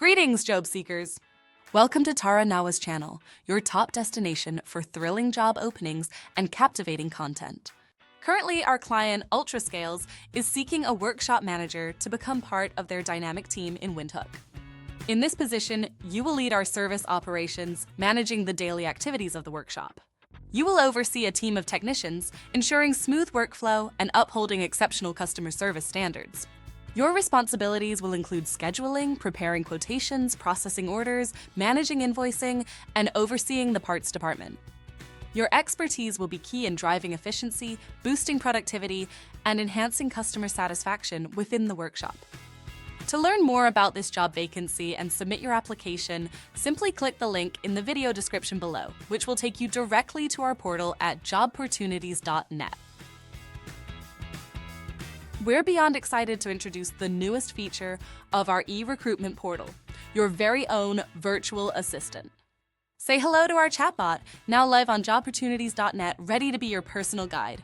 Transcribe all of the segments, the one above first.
Greetings, job seekers! Welcome to Tara Nawa's channel, your top destination for thrilling job openings and captivating content. Currently, our client, UltraScales, is seeking a workshop manager to become part of their dynamic team in Windhoek. In this position, you will lead our service operations, managing the daily activities of the workshop. You will oversee a team of technicians, ensuring smooth workflow and upholding exceptional customer service standards. Your responsibilities will include scheduling, preparing quotations, processing orders, managing invoicing, and overseeing the parts department. Your expertise will be key in driving efficiency, boosting productivity, and enhancing customer satisfaction within the workshop. To learn more about this job vacancy and submit your application, simply click the link in the video description below, which will take you directly to our portal at Jobportunities.net. We're beyond excited to introduce the newest feature of our e-Recruitment portal, your very own virtual assistant. Say hello to our chatbot, now live on Jobportunities.net, ready to be your personal guide.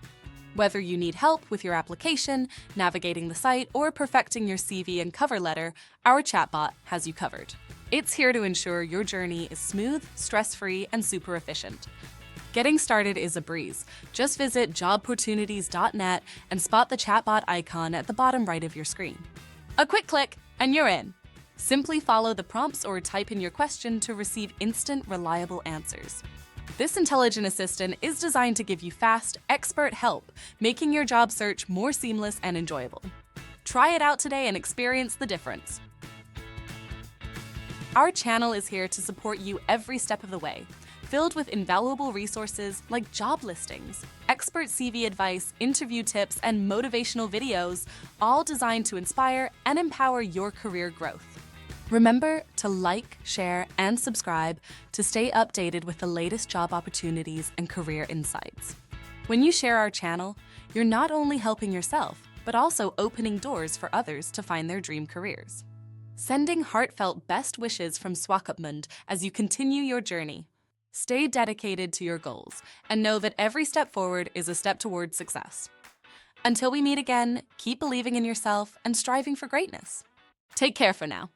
Whether you need help with your application, navigating the site, or perfecting your CV and cover letter, our chatbot has you covered. It's here to ensure your journey is smooth, stress-free, and super efficient. Getting started is a breeze. Just visit Jobportunities.net and spot the chatbot icon at the bottom right of your screen. A quick click, and you're in. Simply follow the prompts or type in your question to receive instant, reliable answers. This intelligent assistant is designed to give you fast, expert help, making your job search more seamless and enjoyable. Try it out today and experience the difference. Our channel is here to support you every step of the way, filled with invaluable resources like job listings, expert CV advice, interview tips, and motivational videos, all designed to inspire and empower your career growth. Remember to like, share, and subscribe to stay updated with the latest job opportunities and career insights. When you share our channel, you're not only helping yourself, but also opening doors for others to find their dream careers. Sending heartfelt best wishes from Swakopmund as you continue your journey. Stay dedicated to your goals and know that every step forward is a step towards success. Until we meet again, keep believing in yourself and striving for greatness. Take care for now.